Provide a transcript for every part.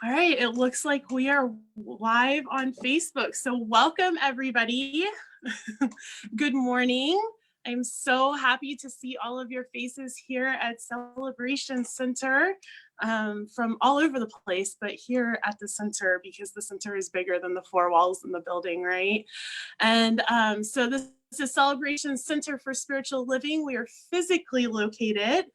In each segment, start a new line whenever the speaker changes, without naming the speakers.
All right, it looks like we are live on Facebook. So welcome everybody. Good morning. I'm so happy to see all of your faces here at Celebration Center from all over the place, but here at the center because the center is bigger than the four walls in the building, right? And so this is Celebration Center for Spiritual Living. We are physically located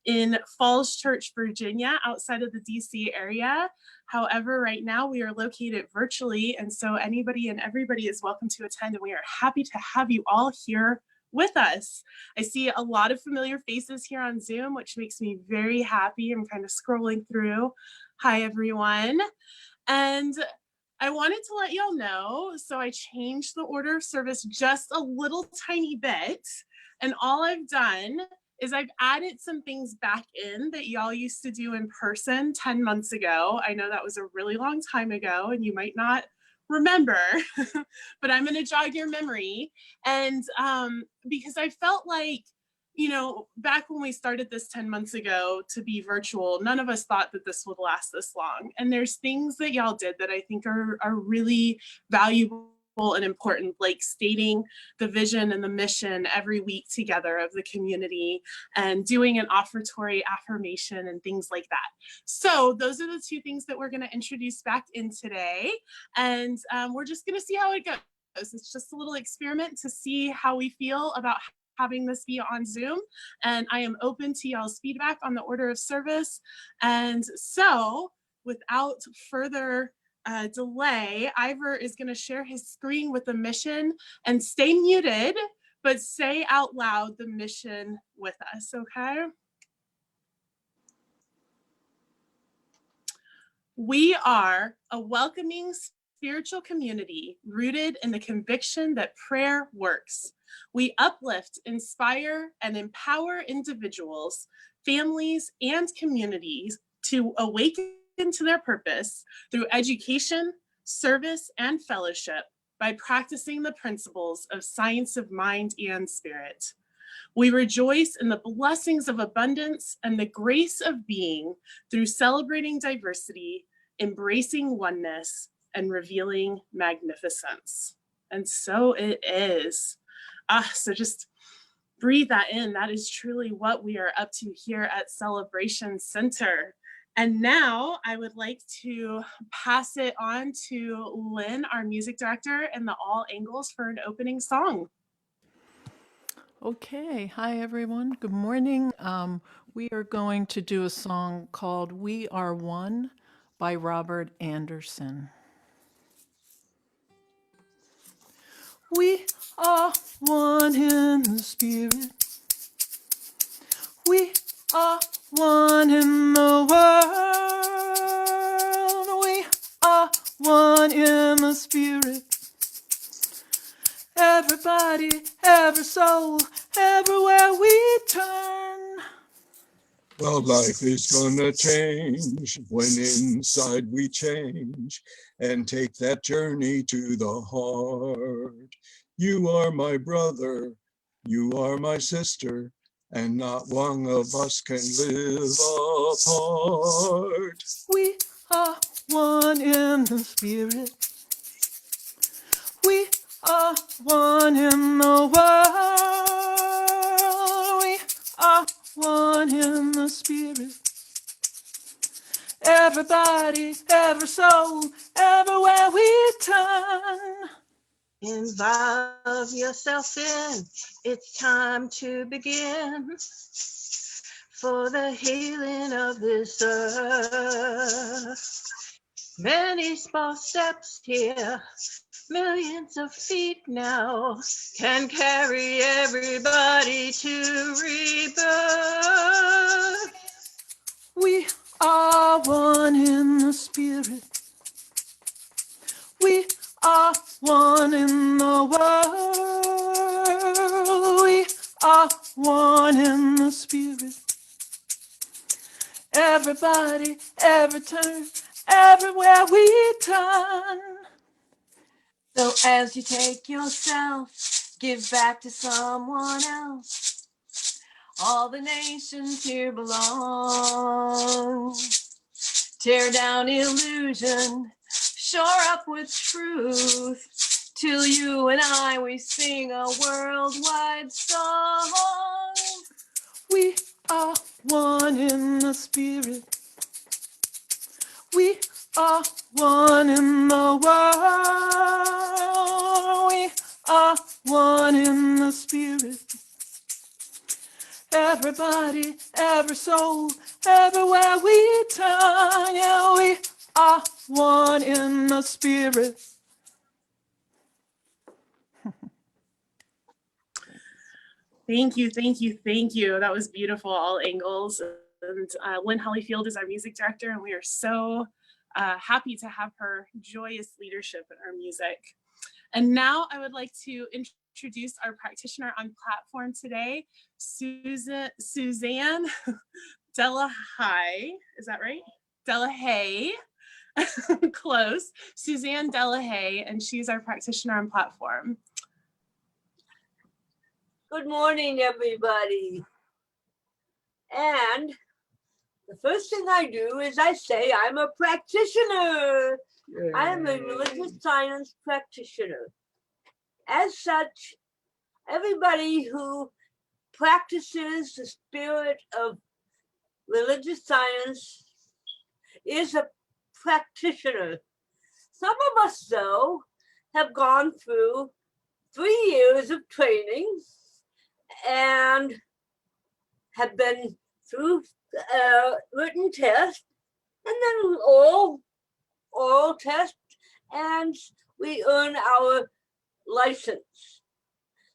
in Falls Church, Virginia, outside of the DC area. However, right now we are located virtually, and so anybody and everybody is welcome to attend, and we are happy to have you all here with us. I see a lot of familiar faces here on Zoom, which makes me very happy. I'm kind of scrolling through. Hi, everyone. And I wanted to let y'all know, so I changed the order of service just a little tiny bit, and all I've done is I've added some things back in that y'all used to do in person 10 months ago. I know that was a really long time ago and you might not remember, but I'm gonna jog your memory. And because I felt like, you know, back when we started this 10 months ago to be virtual, none of us thought that this would last this long. And there's things that y'all did that I think are really valuable and important, like stating the vision and the mission every week together of the community and doing an offertory affirmation and things like that. So those are the two things that we're going to introduce back in today. And we're just going to see how it goes. It's just a little experiment to see how we feel about having this be on Zoom. And I am open to y'all's feedback on the order of service. And so without further delay, Ivor is going to share his screen with the mission, and stay muted, but say out loud the mission with us, okay? We are a welcoming spiritual community rooted in the conviction that prayer works. We uplift, inspire, and empower individuals, families, and communities to awaken to their purpose through education, service, and fellowship by practicing the principles of science of mind and spirit. We rejoice in the blessings of abundance and the grace of being through celebrating diversity, embracing oneness, and revealing magnificence. And so it is. So just breathe that in. That is truly what we are up to here at Celebration Center. And now I would like to pass it on to Lynn, our music director, and the All Angles for an opening song.
Okay, hi everyone. Good morning. We are going to do a song called We Are One by Robert Anderson. We are one in the spirit. We are one in the world. We are one in the spirit. Everybody, every soul, everywhere we turn.
Well, life is gonna change when inside we change and take that journey to the heart. You are my brother, you are my sister, and not one of us can live apart.
We are one in the spirit. We are one in the world. We are one in the spirit. Everybody, every soul, everywhere we turn.
Involve yourself in, it's time to begin for the healing of this earth. Many small steps here, millions of feet now can carry everybody to rebirth.
We are one in the spirit. We are one in the world. We are one in the spirit. Everybody, every turn, everywhere we turn.
So as you take yourself, give back to someone else. All the nations here belong Tear down illusion, shore up with truth, till you and I, we sing a worldwide song.
We are one in the spirit. We are one in the world. We are one in the spirit. Everybody, every soul, everywhere we turn. Yeah, we are one in the spirit.
Thank you, thank you, thank you. That was beautiful, all angles. And Lynn Hollyfield is our music director, and we are so happy to have her joyous leadership in our music. And now I would like to introduce our practitioner on platform today, Suzanne Delahaye. Is that right? Delahaye. Close. Suzanne Delahaye, and she's our practitioner on platform.
Good morning, everybody. And the first thing I do is I say I'm a practitioner. Yay. I am a religious science practitioner. As such, everybody who practices the spirit of religious science is a practitioner. Some of us, though, have gone through 3 years of training and have been through written test and then oral test, and we earn our license.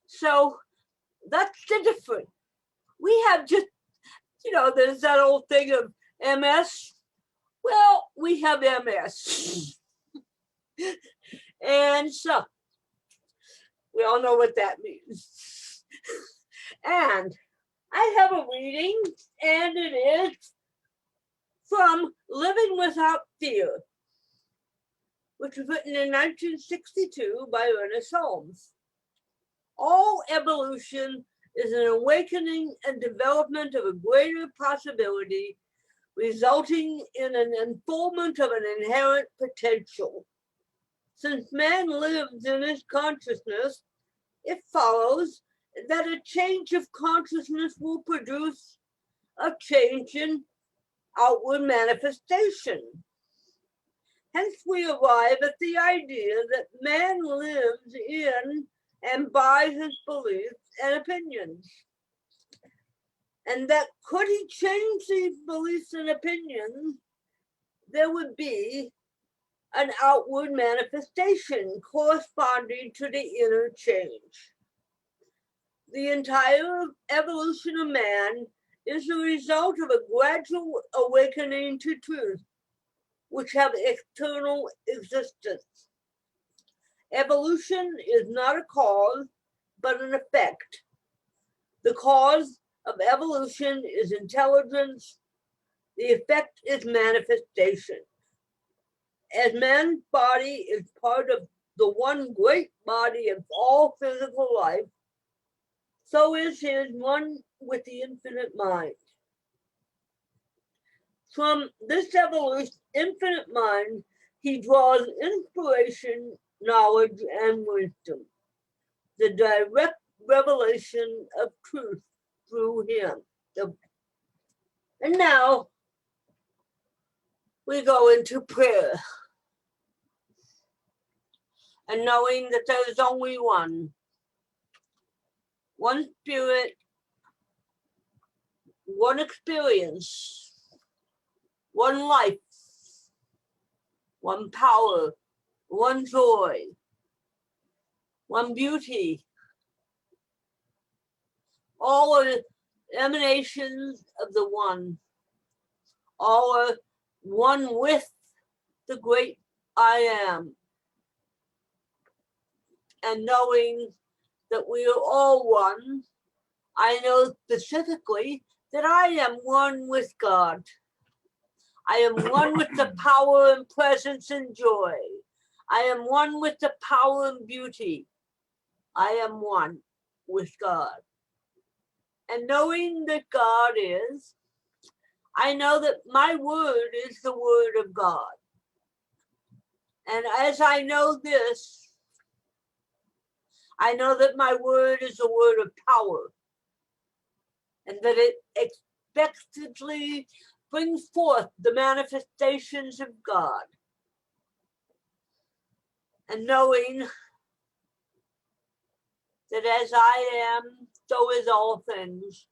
So that's the difference. We have just, there's that old thing of MS. Well, we have MS. And so we all know what that means. And I have a reading, and it is from Living Without Fear, which was written in 1962 by Ernest Holmes. All evolution is an awakening and development of a greater possibility, resulting in an unfoldment of an inherent potential. Since man lives in his consciousness, it follows that a change of consciousness will produce a change in outward manifestation. Hence, we arrive at the idea that man lives in and by his beliefs and opinions. And that could he change these beliefs and opinions, there would be an outward manifestation corresponding to the inner change. The entire evolution of man is the result of a gradual awakening to truth, which have external existence. Evolution is not a cause, but an effect. The cause of evolution is intelligence. The effect is manifestation. As man's body is part of the one great body of all physical life, so is his one with the infinite mind. From this evolution, infinite mind, he draws inspiration, knowledge, and wisdom, the direct revelation of truth through him. And now we go into prayer. And knowing that there is only one spirit, one experience, one life, one power, one joy, one beauty. All are emanations of the one. All are one with the great I am. And knowing that we are all one, I know specifically that I am one with God. I am one with the power and presence and joy. I am one with the power and beauty. I am one with God. And knowing that God is, I know that my word is the word of God. And as I know this, I know that my word is a word of power, and that it expectantly brings forth the manifestations of God. And knowing that as I am, so is all things.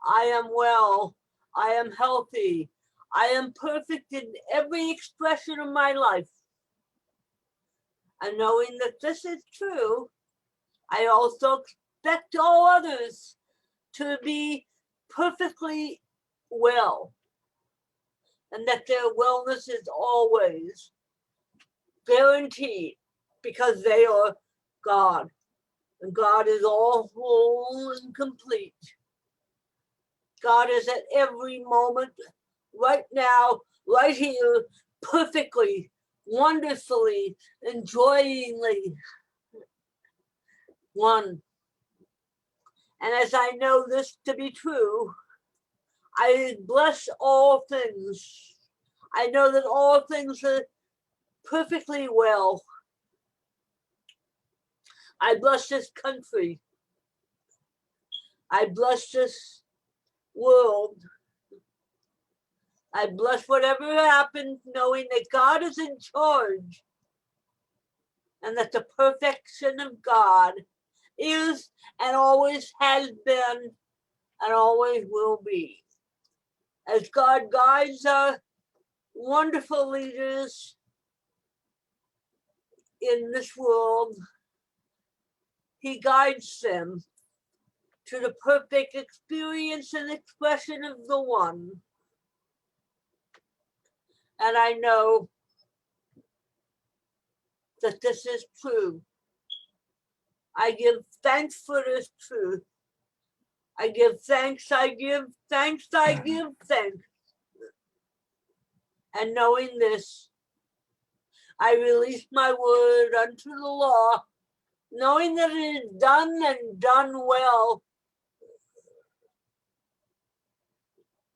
I am well, I am healthy, I am perfect in every expression of my life. And knowing that this is true, I also expect all others to be perfectly well, and that their wellness is always guaranteed because they are God, and God is all whole and complete. God is at every moment, right now, right here, perfectly, wonderfully, enjoyingly one. And as I know this to be true, I bless all things. I know that all things are perfectly well. I bless this country. I bless this world. I bless whatever happens, knowing that God is in charge and that the perfection of God is and always has been and always will be. As God guides our wonderful leaders in this world, He guides them to the perfect experience and expression of the One. And I know that this is true. I give thanks for this truth. I give thanks, I give thanks, I give thanks. And knowing this, I release my word unto the law, knowing that it is done and done well.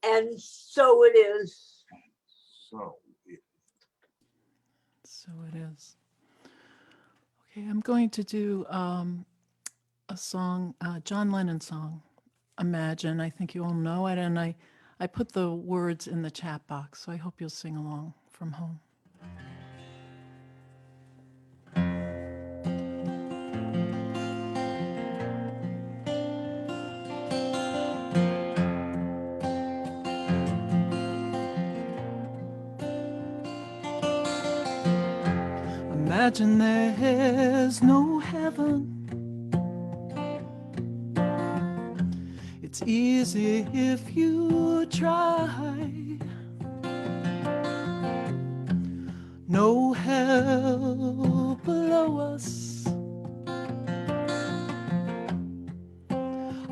And so it is.
So it is. Okay, I'm going to do a song, John Lennon song, Imagine. I think you all know it, and I put the words in the chat box, so I hope you'll sing along from home. Imagine there's no heaven. It's easy if you try. No hell below us.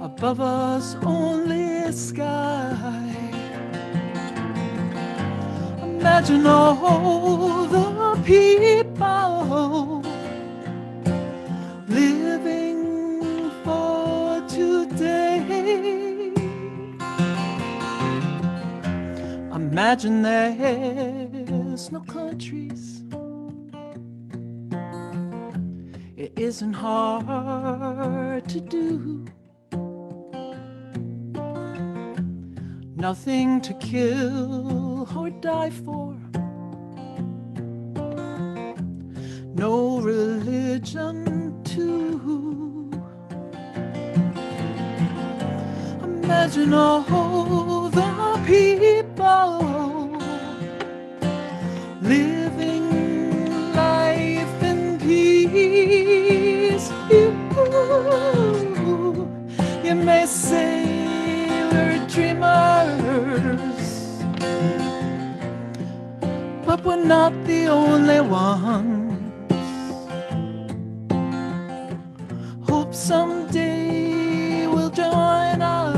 Above us only sky. Imagine all the people living for today. Imagine there's no countries. It isn't hard to do. Nothing to kill or die for. No religion too. Imagine all the people living life in peace. You may say we're dreamers, but we're not the only ones. Hope someday we'll join us,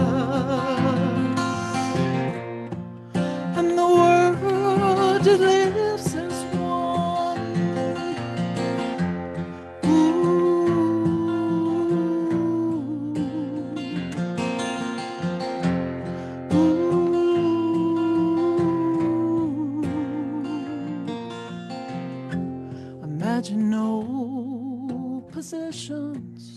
and the world just lives as one. Imagine no possessions.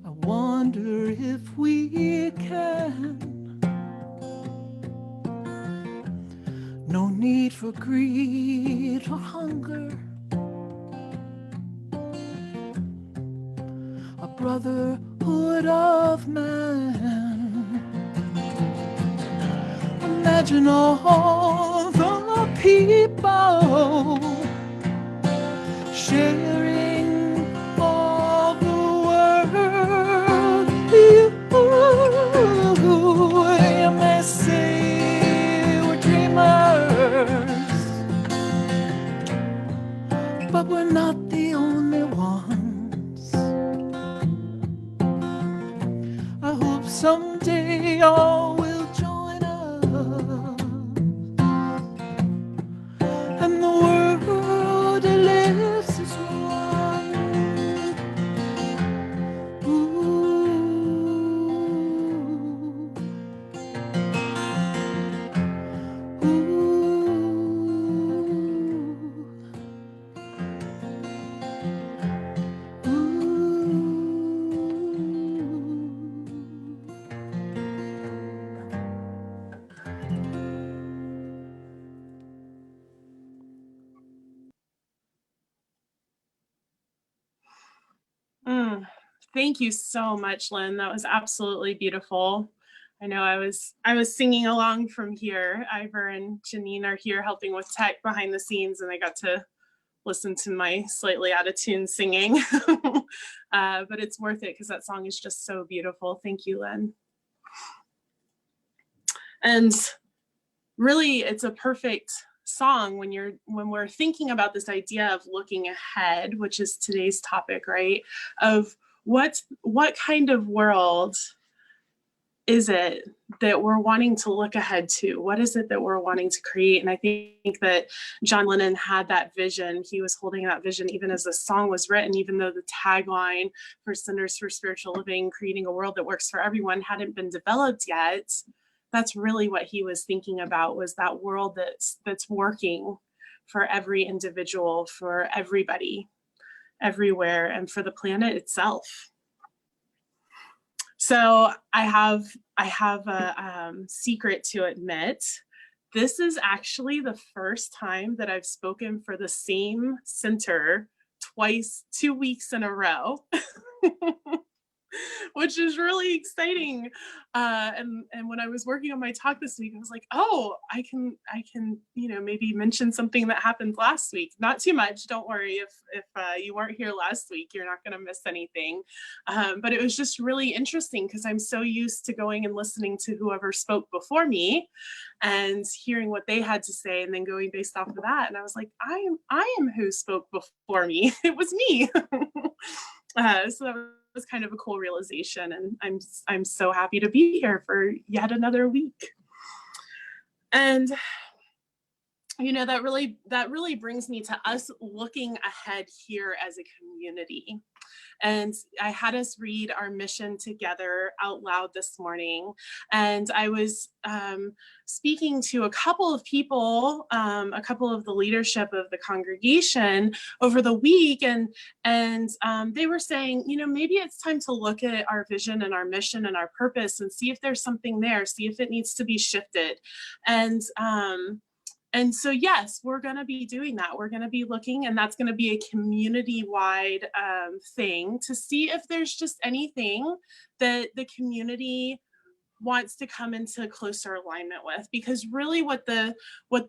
I wonder if we can. No need for greed or hunger. A brotherhood of man. Imagine all the people sharing all the world. You may say we're dreamers, but we're not the only ones. I hope someday all will join us, and the world lives as one.
Thank you so much, Lynn. That was absolutely beautiful. I know I was singing along from here. Ivor and Janine are here helping with tech behind the scenes, and I got to listen to my slightly out of tune singing. But it's worth it because that song is just so beautiful. Thank you, Lynn. And really, it's a perfect song when we're thinking about this idea of looking ahead, which is today's topic, right? Of what kind of world is it that we're wanting to look ahead to? What is it that we're wanting to create? And I think that John Lennon had that vision. He was holding that vision even as the song was written, even though the tagline for Centers for Spiritual Living, creating a world that works for everyone, hadn't been developed yet. That's really what he was thinking about, was that world that's working for every individual, for everybody, everywhere, and for the planet itself. So I have a secret to admit. This is actually the first time that I've spoken for the same center twice, 2 weeks in a row. Which is really exciting. And when I was working on my talk this week, I was like, oh, I can, maybe mention something that happened last week. Not too much. Don't worry if you weren't here last week, you're not going to miss anything. But it was just really interesting because I'm so used to going and listening to whoever spoke before me and hearing what they had to say and then going based off of that. And I was like, I am who spoke before me. It was me. So that was kind of a cool realization, and I'm so happy to be here for yet another week. And that really brings me to us looking ahead here as a community. And I had us read our mission together out loud this morning. And I was speaking to a couple of people, a couple of the leadership of the congregation over the week. And they were saying, maybe it's time to look at our vision and our mission and our purpose and see if there's something there, see if it needs to be shifted. And so, yes, we're going to be doing that. We're going to be looking, and that's going to be a community-wide thing to see if there's just anything that the community wants to come into closer alignment with. Because really what the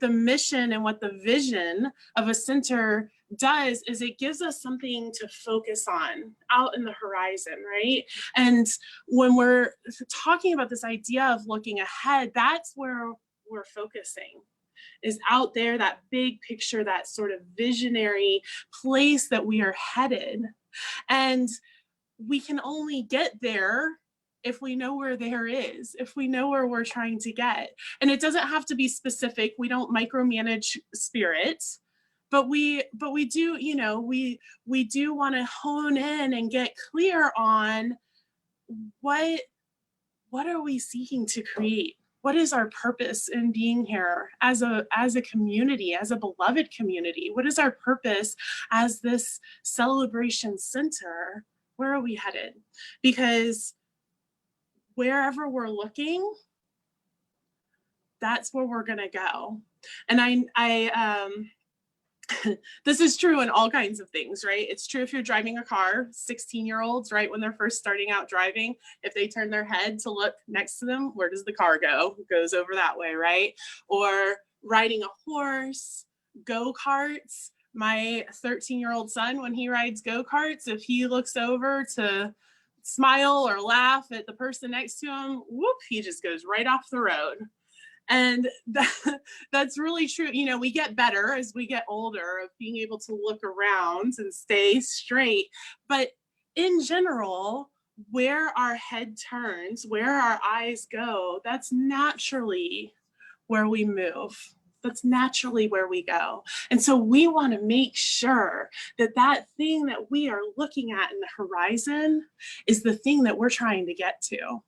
mission and what the vision of a center does is it gives us something to focus on out in the horizon, right? And when we're talking about this idea of looking ahead, that's where we're focusing. Is out there, that big picture, that sort of visionary place that we are headed. And we can only get there if we know where there is, if we know where we're trying to get. And it doesn't have to be specific. We don't micromanage spirit, but we do, we do want to hone in and get clear on what are we seeking to create? what is our purpose in being here as a community, as a beloved community? What is our purpose as this celebration center? Where are we headed? Because wherever we're looking, that's where we're gonna go. And I this is true in all kinds of things, right? It's true if you're driving a car, 16-year-olds, right? When they're first starting out driving, if they turn their head to look next to them, where does the car go? It goes over that way, right? Or riding a horse, go-karts. My 13-year-old son, when he rides go-karts, if he looks over to smile or laugh at the person next to him, whoop, he just goes right off the road. And that's really true. You know, we get better as we get older of being able to look around and stay straight. But in general, where our head turns, where our eyes go, that's naturally where we move. That's naturally where we go. And so we want to make sure that that thing that we are looking at in the horizon is the thing that we're trying to get to.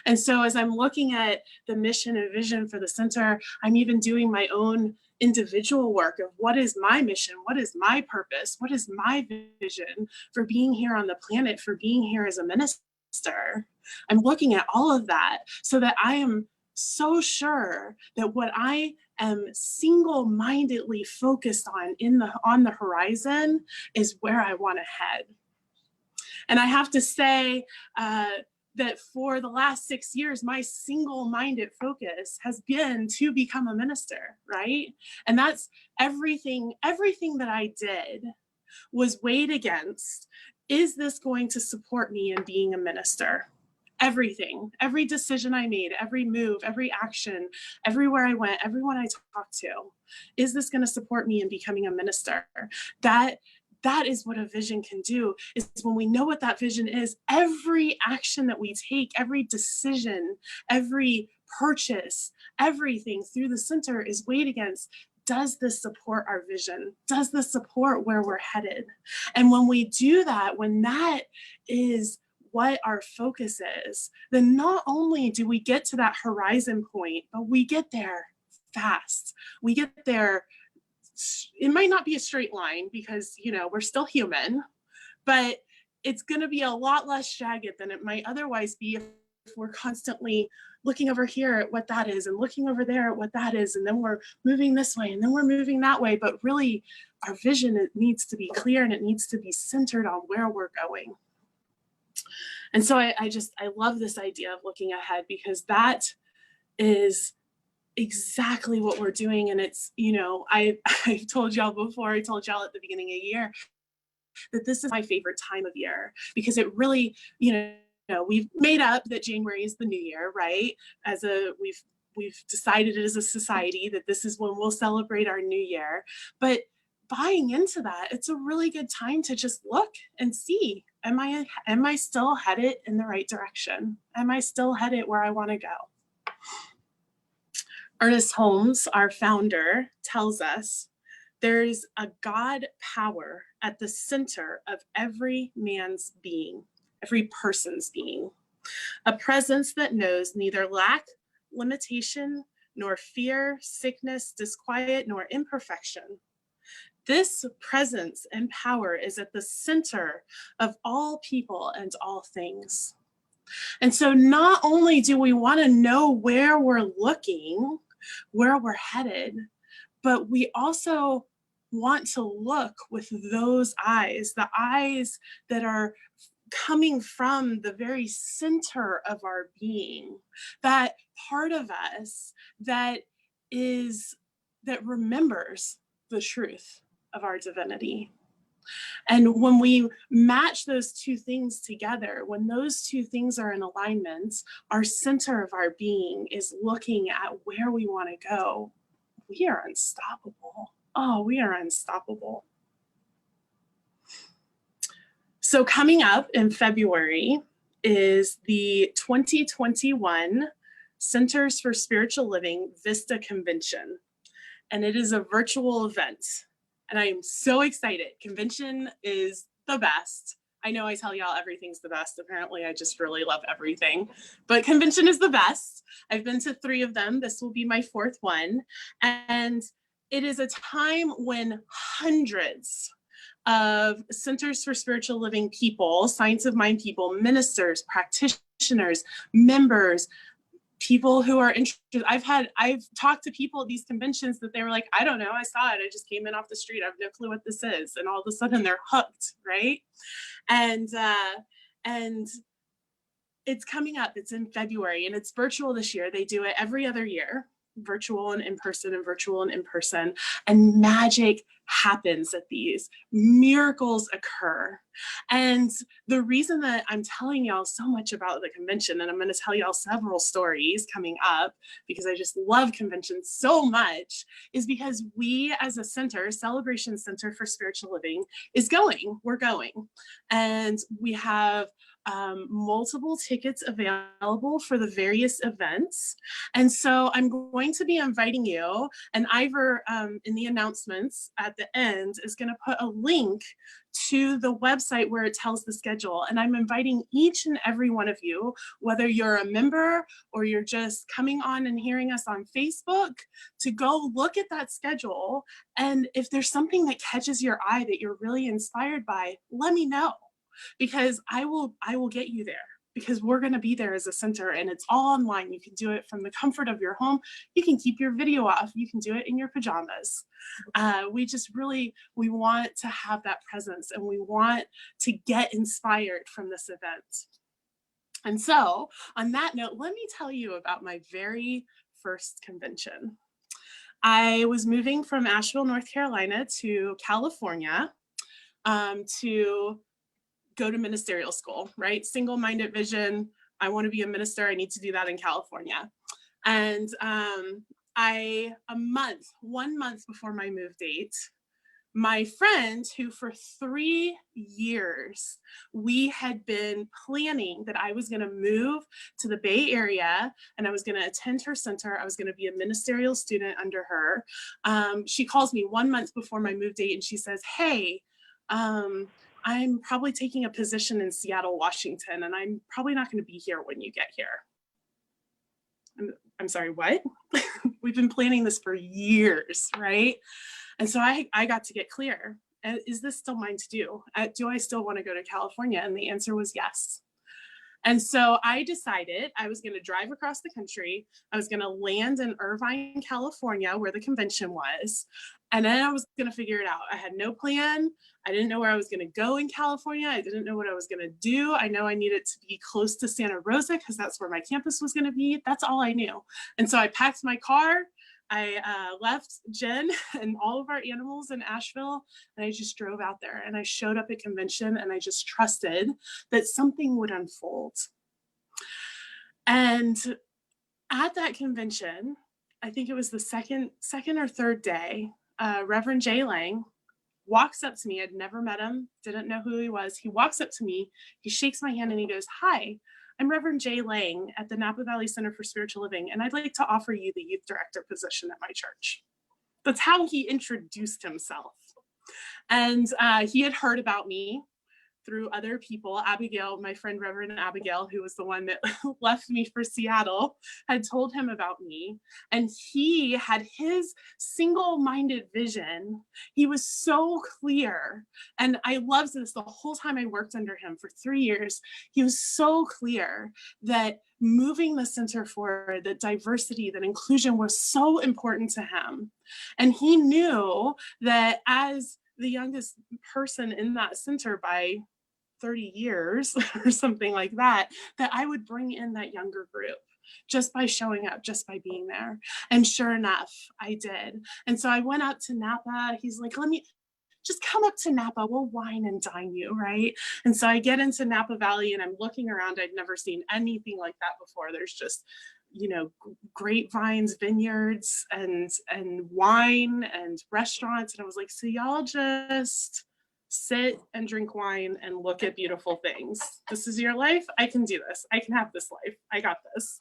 And so as I'm looking at the mission and vision for the center, I'm even doing my own individual work of what is my mission? What is my purpose? What is my vision for being here on the planet, for being here as a minister? I'm looking at all of that so that I am so sure that what I am single-mindedly focused on the horizon is where I want to head. And I have to say, that for the last 6 years, my single-minded focus has been to become a minister, right? And that's everything that I did was weighed against, is this going to support me in being a minister? Everything, every decision I made, every move, every action, everywhere I went, everyone I talked to, is this going to support me in becoming a minister? That is what a vision can do, is when we know what that vision is, every action that we take, every decision, every purchase, everything through the center is weighed against, does this support our vision? Does this support where we're headed? And when we do that, when that is what our focus is, then not only do we get to that horizon point, but we get there fast. We get there. It might not be a straight line because, you know, we're still human, but it's going to be a lot less jagged than it might otherwise be if we're constantly looking over here at what that is and looking over there at what that is. And then we're moving this way and then we're moving that way. But really, our vision, it needs to be clear and it needs to be centered on where we're going. And so I love this idea of looking ahead, because that is exactly what we're doing. And it's, you know, I told y'all before, I told y'all at the beginning of the year that this is my favorite time of year, because it really, you know, we've made up that January is the new year, right? We've decided it as a society that this is when we'll celebrate our new year. But buying into that, it's a really good time to just look and see, am I still headed in the right direction? Am I still headed where I want to go? Ernest Holmes, our founder, tells us there's a God power at the center of every man's being, every person's being, a presence that knows neither lack, limitation, nor fear, sickness, disquiet, nor imperfection. This presence and power is at the center of all people and all things. And so not only do we want to know where we're looking, where we're headed, but we also want to look with those eyes, the eyes that are coming from the very center of our being, that part of us that remembers the truth of our divinity. And when we match those two things together, when those two things are in alignment, our center of our being is looking at where we want to go. We are unstoppable. Oh, we are unstoppable. So coming up in February is the 2021 Centers for Spiritual Living Vista Convention. And it is a virtual event. And I am so excited. Convention is the best. I know I tell y'all everything's the best. Apparently, I just really love everything. But convention is the best. I've been to 3 of them. This will be my 4th one. And it is a time when hundreds of Centers for Spiritual Living people, Science of Mind people, ministers, practitioners, members, people who are interested. I've talked to people at these conventions that they were like, I don't know, I saw it. I just came in off the street. I have no clue what this is. And all of a sudden they're hooked, right? And it's coming up. It's in February and it's virtual this year. They do it every other year, virtual and in person and virtual and in person. And magic happens at these. Miracles occur. And the reason that I'm telling y'all so much about the convention, and I'm going to tell y'all several stories coming up because I just love conventions so much, is because we as a center, Celebration Center for Spiritual Living, is going. We're going. And we have multiple tickets available for the various events. And so I'm going to be inviting you, and Ivor in the announcements at the end is going to put a link to the website where it tells the schedule. And I'm inviting each and every one of you, whether you're a member or you're just coming on and hearing us on Facebook, to go look at that schedule. And if there's something that catches your eye that you're really inspired by, let me know. Because I will get you there, because we're going to be there as a center, and it's all online. You can do it from the comfort of your home. You can keep your video off. You can do it in your pajamas. We want to have that presence, and we want to get inspired from this event. And so on that note, let me tell you about my very first convention. I was moving from Asheville, North Carolina to California to go to ministerial school, right? Single-minded vision. I want to be a minister. I need to do that in California. And 1 month before my move date, my friend, who for 3 years, we had been planning that I was going to move to the Bay Area and I was going to attend her center. I was going to be a ministerial student under her. She calls me 1 month before my move date and she says, hey, I'm probably taking a position in Seattle, Washington, and I'm probably not going to be here when you get here. I'm sorry, what? We've been planning this for years, right? And so I got to get clear. Is this still mine to do? Do I still want to go to California? And the answer was yes. And so I decided I was going to drive across the country. I was going to land in Irvine, California, where the convention was. And then I was going to figure it out. I had no plan. I didn't know where I was going to go in California. I didn't know what I was going to do. I know I needed to be close to Santa Rosa because that's where my campus was going to be. That's all I knew. And so I packed my car. I left Jen and all of our animals in Asheville, and I just drove out there, and I showed up at convention, and I just trusted that something would unfold. And at that convention, I think it was the second or third day, Reverend Jay Lang walks up to me. I'd never met him, didn't know who he was. He walks up to me, he shakes my hand, and he goes, "Hi, I'm Reverend Jay Lang at the Napa Valley Center for Spiritual Living, and I'd like to offer you the youth director position at my church." That's how he introduced himself. And he had heard about me through other people. Abigail, my friend Reverend Abigail, who was the one that left me for Seattle, had told him about me. And he had his single-minded vision. He was so clear. And I loved this the whole time I worked under him for 3 years. He was so clear that moving the center forward, that diversity, that inclusion was so important to him. And he knew that as the youngest person in that center by 30 years or something like that, that I would bring in that younger group just by showing up, just by being there. And sure enough, I did. And so I went out to Napa. He's like, let me just come up to Napa. We'll wine and dine you, right? And so I get into Napa Valley and I'm looking around. I'd never seen anything like that before. There's just, you know, grapevines, vineyards, and wine and restaurants. And I was like, so y'all just sit and drink wine and look at beautiful things. This is your life. I can do this. I can have this life. I got this.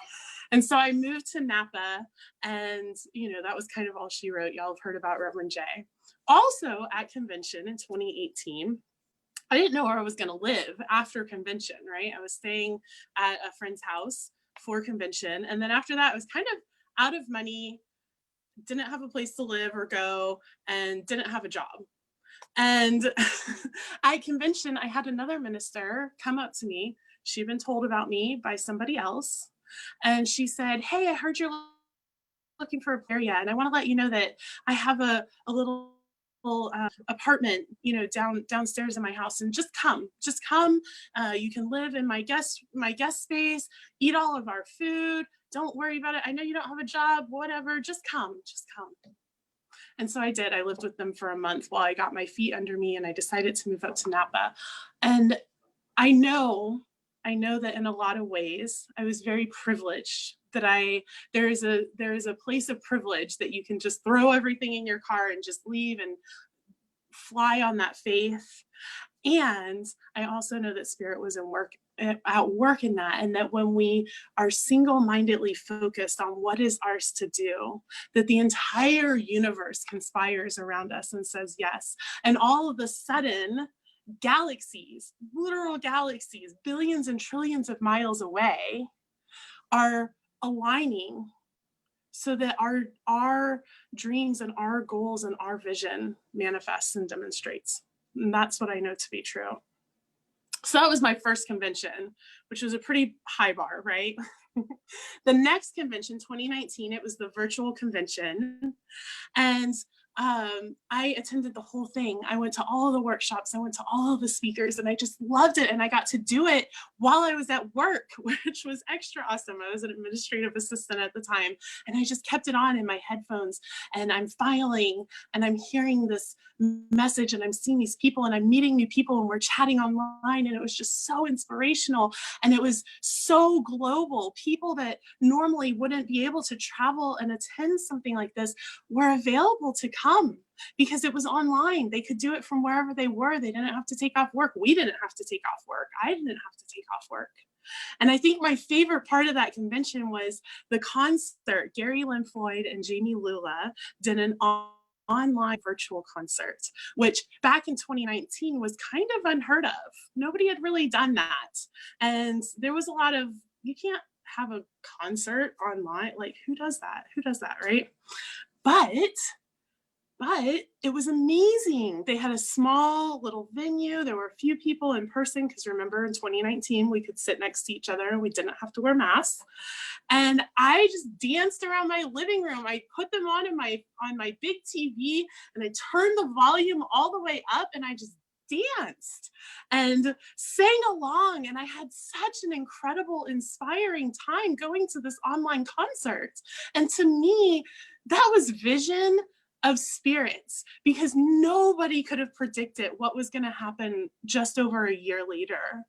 And so I moved to Napa, and, you know, that was kind of all she wrote. Y'all have heard about Reverend Jay. Also at convention in 2018, I didn't know where I was going to live after convention, right? I was staying at a friend's house for convention. And then after that, I was kind of out of money, didn't have a place to live or go, and didn't have a job. And at convention, I had another minister come up to me. She'd been told about me by somebody else. And she said, "Hey, I heard you're looking for a area, and I want to let you know that I have a little apartment, downstairs in my house, and just come. You can live in my guest space, eat all of our food. Don't worry about it. I know you don't have a job, whatever. Just come." And so I did. I lived with them for a month while I got my feet under me, and I decided to move up to Napa. And I know that in a lot of ways, I was very privileged that there is a place of privilege that you can just throw everything in your car and just leave and fly on that faith. And I also know that Spirit was at work in that, and that when we are single-mindedly focused on what is ours to do, that the entire universe conspires around us and says yes. And all of a sudden, galaxies, literal galaxies, billions and trillions of miles away, are aligning so that our dreams and our goals and our vision manifests and demonstrates. And that's what I know to be true. So that was my first convention, which was a pretty high bar, right? The next convention, 2019, it was the virtual convention. And I attended the whole thing. I went to all of the workshops. I went to all of the speakers, and I just loved it. And I got to do it while I was at work, which was extra awesome. I was an administrative assistant at the time, and I just kept it on in my headphones, and I'm filing, and I'm hearing this message, and I'm seeing these people, and I'm meeting new people, and we're chatting online, and it was just so inspirational. And it was so global. People that normally wouldn't be able to travel and attend something like this were available to come because it was online. They could do it from wherever they were. They didn't have to take off work. We didn't have to take off work. I didn't have to take off work. And I think my favorite part of that convention was the concert. Gary Lynn Floyd and Jamie Lula did an online virtual concert, which back in 2019 was kind of unheard of. Nobody had really done that. And there was a lot of, you can't have a concert online. Like, who does that? Who does that, right? But it was amazing. They had a small little venue. There were a few people in person, because remember in 2019, we could sit next to each other and we didn't have to wear masks. And I just danced around my living room. I put them on my big TV, and I turned the volume all the way up, and I just danced and sang along. And I had such an incredible, inspiring time going to this online concert. And to me, that was vision of spirits, because nobody could have predicted what was going to happen just over a year later.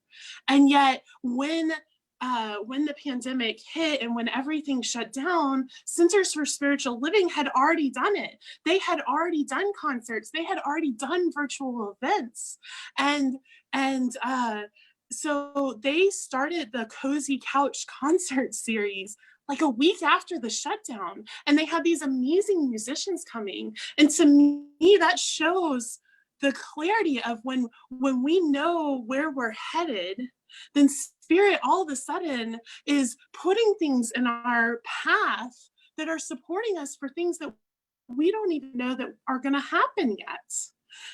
And yet when the pandemic hit and when everything shut down, Centers for Spiritual Living had already done it. They had already done concerts. They had already done virtual events. And so they started the Cozy Couch concert series like a week after the shutdown. And they had these amazing musicians coming. And to me, that shows the clarity of when we know where we're headed, then Spirit all of a sudden is putting things in our path that are supporting us for things that we don't even know that are going to happen yet.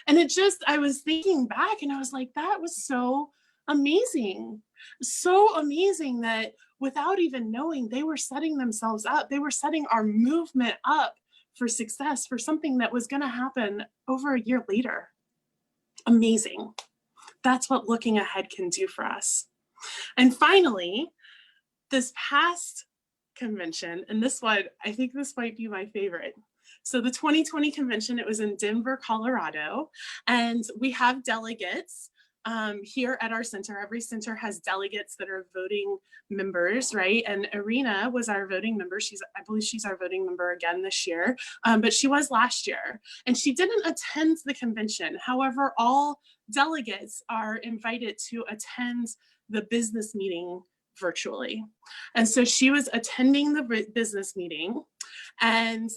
And I was thinking back, and I was like, that was so amazing that without even knowing, they were setting themselves up. They were setting our movement up for success, for something that was going to happen over a year later. Amazing. That's what looking ahead can do for us. And finally, this past convention, and this one, I think this might be my favorite. So the 2020 convention, it was in Denver, Colorado, and we have delegates here at our center. Every center has delegates that are voting members, right? And Irina was our voting member. I believe she's our voting member again this year, but she was last year. And she didn't attend the convention. However, all delegates are invited to attend the business meeting virtually. And so she was attending the business meeting, and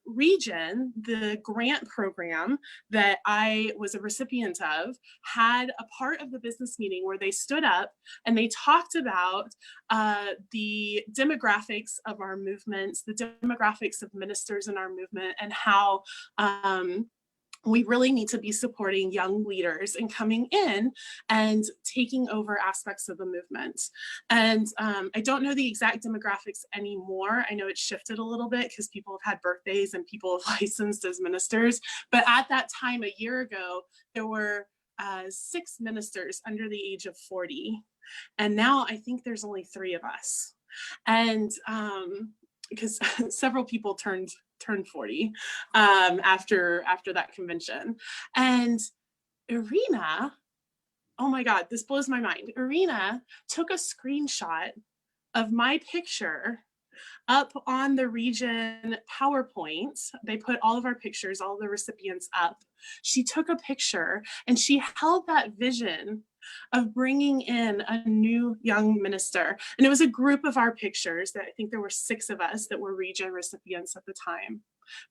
Region, the grant program that I was a recipient of, had a part of the business meeting where they stood up and they talked about the demographics of our movements, the demographics of ministers in our movement, and how we really need to be supporting young leaders and coming in and taking over aspects of the movement. And I don't know the exact demographics anymore. I know it's shifted a little bit because people have had birthdays and people have licensed as ministers. But at that time, a year ago, there were 6 ministers under the age of 40. And now I think there's only 3 of us. And because several people turned 40 after that convention. And Irina, oh my God, this blows my mind. Irina took a screenshot of my picture up on the Region PowerPoint. They put all of our pictures, all the recipients up. She took a picture and she held that vision of bringing in a new young minister. And it was a group of our pictures that I think there were 6 of us that were Region recipients at the time.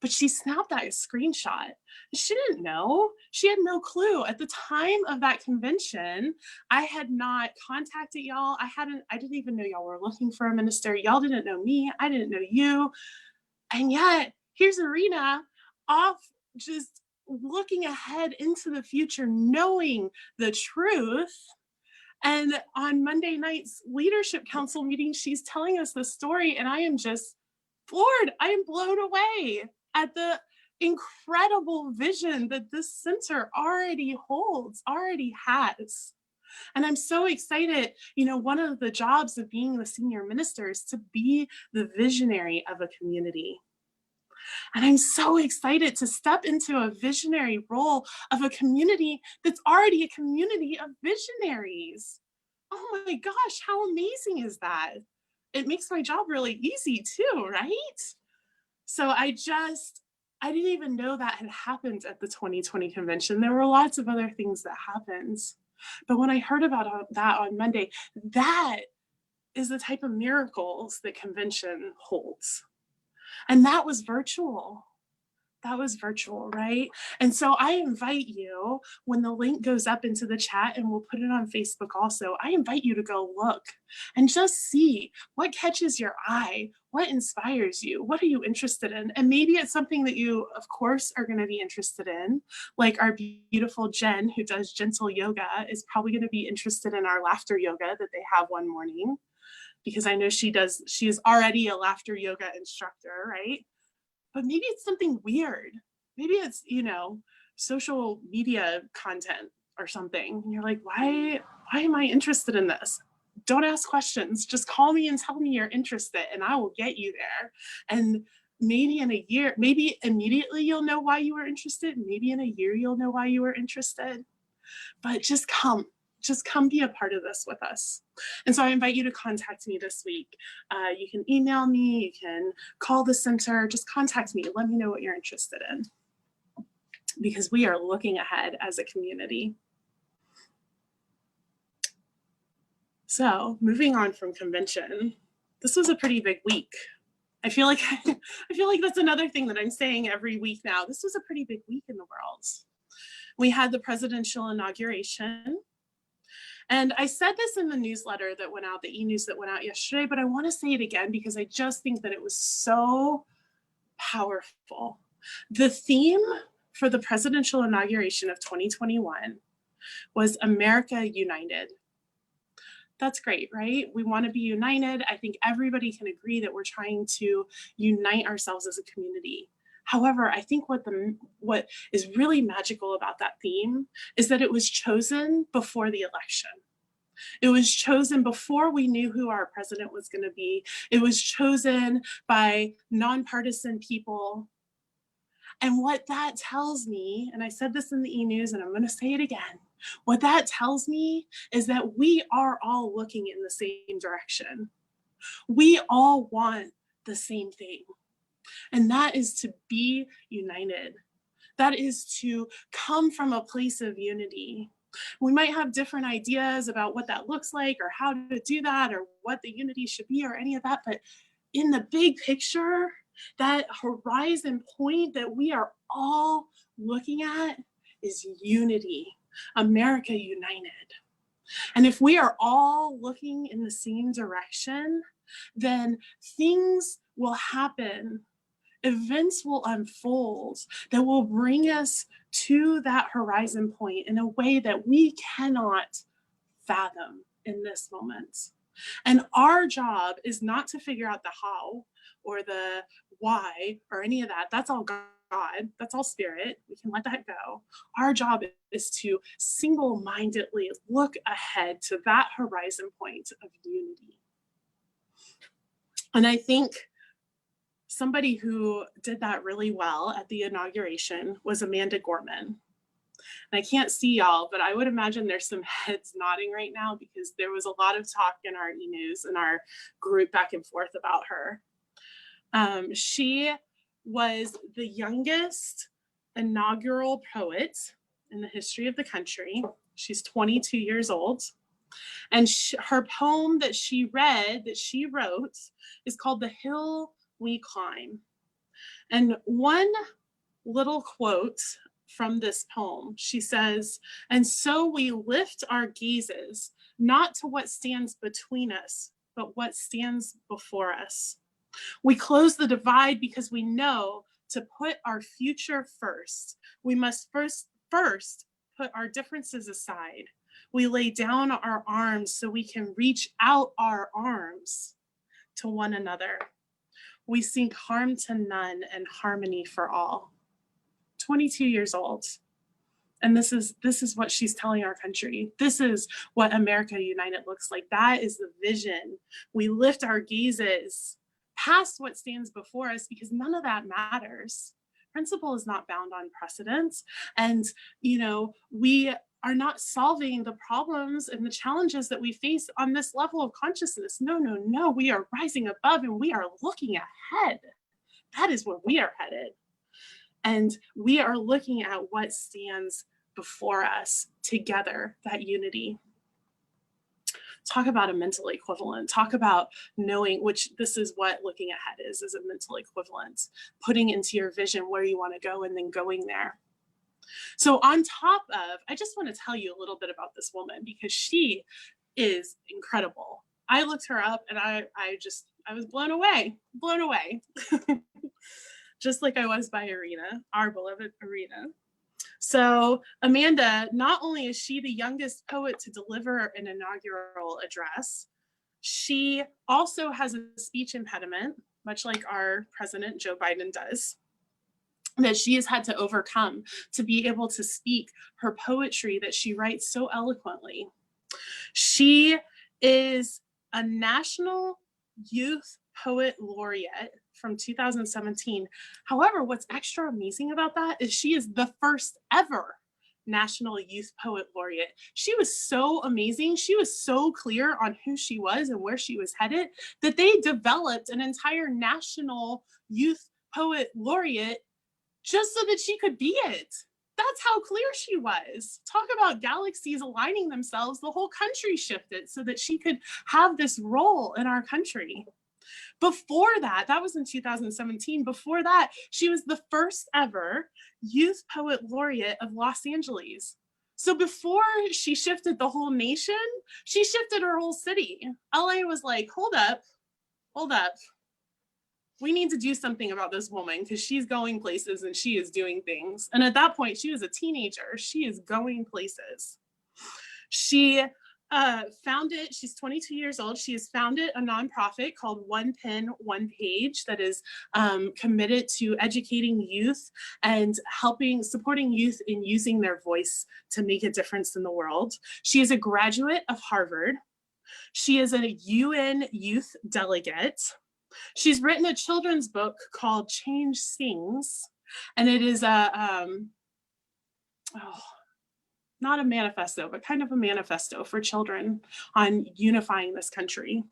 But she snapped that screenshot. She didn't know. She had no clue. At the time of that convention, I had not contacted y'all. I didn't even know y'all were looking for a minister. Y'all didn't know me. I didn't know you. And yet, here's Irina off just looking ahead into the future, knowing the truth. And on Monday night's leadership council meeting, she's telling us the story, and I am just floored. I am blown away at the incredible vision that this center already holds, already has. And I'm so excited. You know, one of the jobs of being the senior minister is to be the visionary of a community. And I'm so excited to step into a visionary role of a community that's already a community of visionaries. Oh my gosh, how amazing is that? It makes my job really easy too, right? So I didn't even know that had happened at the 2020 convention. There were lots of other things that happened. But when I heard about that on Monday, that is the type of miracles that convention holds. And that was virtual. That was virtual, right? And so I invite you, when the link goes up into the chat, and we'll put it on Facebook also, I invite you to go look and just see what catches your eye, what inspires you, what are you interested in? And maybe it's something that you, of course, are going to be interested in. Like our beautiful Jen, who does gentle yoga, is probably going to be interested in our laughter yoga that they have one morning, because I know she is already a laughter yoga instructor, right? But maybe it's something weird. Maybe it's, social media content or something. And you're like, why am I interested in this? Don't ask questions. Just call me and tell me you're interested, and I will get you there. And maybe in a year, maybe immediately you'll know why you were interested. Maybe in a year you'll know why you were interested. But just come be a part of this with us. And so I invite you to contact me this week. You can email me, you can call the center, just contact me. Let me know what you're interested in, because we are looking ahead as a community. So moving on from convention, this was a pretty big week. I feel like that's another thing that I'm saying every week now. This was a pretty big week in the world. We had the presidential inauguration. And I said this in the newsletter that went out, the e-news that went out yesterday, but I want to say it again because I just think that it was so powerful. The theme for the presidential inauguration of 2021 was America United. That's great, right? We want to be united. I think everybody can agree that we're trying to unite ourselves as a community. However, I think what is really magical about that theme is that it was chosen before the election. It was chosen before we knew who our president was going to be. It was chosen by nonpartisan people. And what that tells me, and I said this in the e-news and I'm going to say it again, what that tells me is that we are all looking in the same direction. We all want the same thing. And that is to be united. That is to come from a place of unity. We might have different ideas about what that looks like or how to do that or what the unity should be or any of that. But in the big picture, that horizon point that we are all looking at is unity, America united. And if we are all looking in the same direction, then things will happen. Events will unfold that will bring us to that horizon point in a way that we cannot fathom in this moment. And our job is not to figure out the how or the why or any of that. That's all God. That's all spirit. We can let that go. Our job is to single-mindedly look ahead to that horizon point of unity. And I think somebody who did that really well at the inauguration was Amanda Gorman. And I can't see y'all, but I would imagine there's some heads nodding right now because there was a lot of talk in our e-news and our group back and forth about her. She was the youngest inaugural poet in the history of the country. She's 22 years old. And her poem that she wrote, is called The Hill We Climb. And one little quote from this poem, she says, "And so we lift our gazes, not to what stands between us, but what stands before us. We close the divide because we know to put our future first. We must first put our differences aside. We lay down our arms so we can reach out our arms to one another. We seek harm to none and harmony for all." 22 years old. And this is what she's telling our country. This is what America United looks like. That is the vision. We lift our gazes past what stands before us because none of that matters. Principle is not bound on precedent. And, we are not solving the problems and the challenges that we face on this level of consciousness. No. We are rising above and we are looking ahead. That is where we are headed. And we are looking at what stands before us together, that unity. Talk about a mental equivalent. Talk about knowing, which this is what looking ahead is a mental equivalent. Putting into your vision where you want to go and then going there. So on top of, I just want to tell you a little bit about this woman because she is incredible. I looked her up and I was blown away. Just like I was by Irina, our beloved Irina. So Amanda, not only is she the youngest poet to deliver an inaugural address, she also has a speech impediment, much like our president, Joe Biden, does, that she has had to overcome to be able to speak her poetry that she writes so eloquently. She is a National Youth Poet Laureate from 2017. However, what's extra amazing about that is she is the first ever National Youth Poet Laureate. She was so amazing. She was so clear on who she was and where she was headed that they developed an entire National Youth Poet Laureate just so that she could be it. That's how clear she was. Talk about galaxies aligning themselves. The whole country shifted so that she could have this role in our country. Before that was in 2017. Before that, she was the first ever Youth Poet Laureate of Los Angeles. So before she shifted the whole nation, she shifted her whole city. LA was like, hold up. We need to do something about this woman because she's going places and she is doing things. And at that point, she was a teenager. She is going places. She she's 22 years old. She has founded a nonprofit called One Pen, One Page that is committed to educating youth and supporting youth in using their voice to make a difference in the world. She is a graduate of Harvard. She is a UN youth delegate. She's written a children's book called Change Sings, and it is not a manifesto, but kind of a manifesto for children on unifying this country.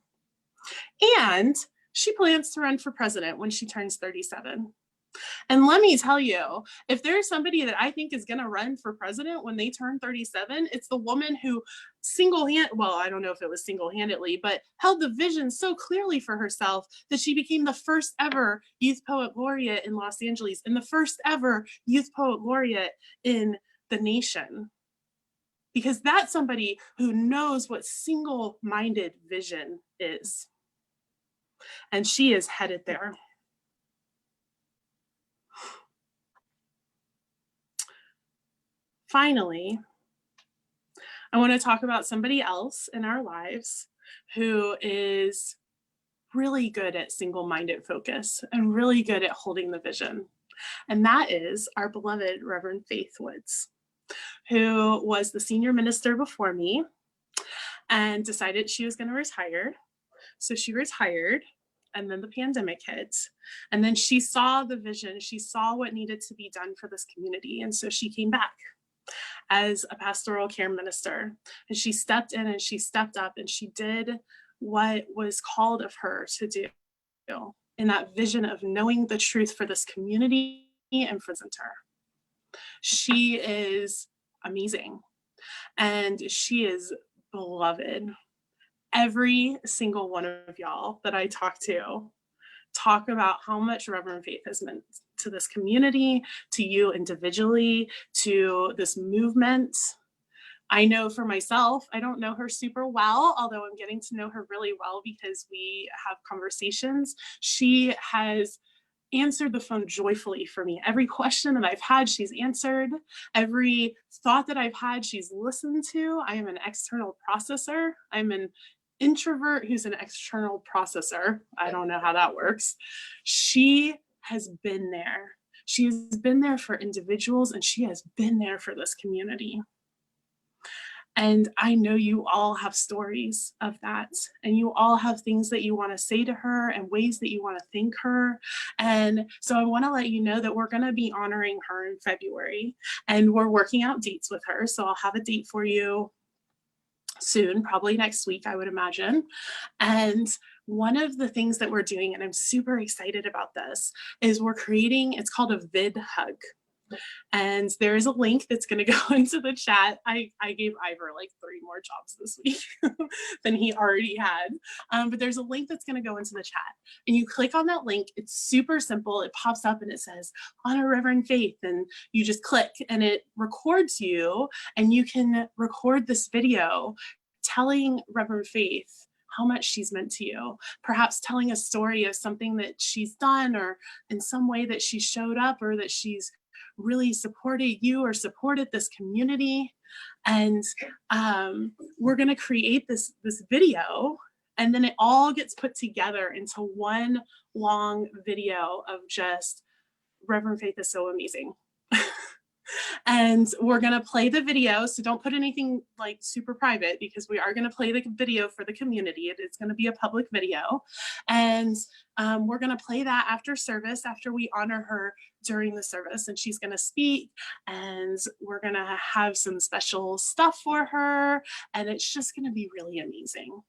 And she plans to run for president when she turns 37. And let me tell you, if there's somebody that I think is going to run for president when they turn 37, it's the woman who well, I don't know if it was single-handedly, but held the vision so clearly for herself that she became the first ever Youth Poet Laureate in Los Angeles and the first ever Youth Poet Laureate in the nation. Because that's somebody who knows what single-minded vision is. And she is headed there. Finally, I want to talk about somebody else in our lives who is really good at single-minded focus and really good at holding the vision. And that is our beloved Reverend Faith Woods, who was the senior minister before me and decided she was going to retire. So she retired, and then the pandemic hit. And then she saw the vision, she saw what needed to be done for this community. And so she came back as a pastoral care minister. And she stepped in and she stepped up and she did what was called of her to do in that vision of knowing the truth for this community and for the center. She is amazing and she is beloved. Every single one of y'all that I talk to talk about how much Reverend Faith has meant to this community, to you individually, to this movement. I know for myself, I don't know her super well, although I'm getting to know her really well because we have conversations. She has answered the phone joyfully for me. Every question that I've had, she's answered. Every thought that I've had, she's listened to. I am an external processor. I'm an introvert who's an external processor. I don't know how that works. She has been there. She has been there for individuals and she has been there for this community. And I know you all have stories of that, and you all have things that you want to say to her and ways that you want to thank her. And so I want to let you know that we're going to be honoring her in February, and we're working out dates with her. So I'll have a date for you soon, probably next week, I would imagine. And one of the things that we're doing, and I'm super excited about this, is we're creating, it's called a vid hug. And there is a link that's going to go into the chat. I gave Ivor like 3 more jobs this week than he already had. But there's a link that's going to go into the chat. And you click on that link. It's super simple. It pops up and it says, honor Reverend Faith. And you just click and it records you. And you can record this video telling Reverend Faith how much she's meant to you, perhaps telling a story of something that she's done or in some way that she showed up or that she's really supported you or supported this community. And we're going to create this video, and then it all gets put together into one long video of just Reverend Faith is so amazing. And we're going to play the video. So don't put anything like super private, because we are going to play the video for the community. It's going to be a public video. And we're going to play that after service, after we honor her during the service. And she's going to speak, and we're going to have some special stuff for her. And it's just going to be really amazing.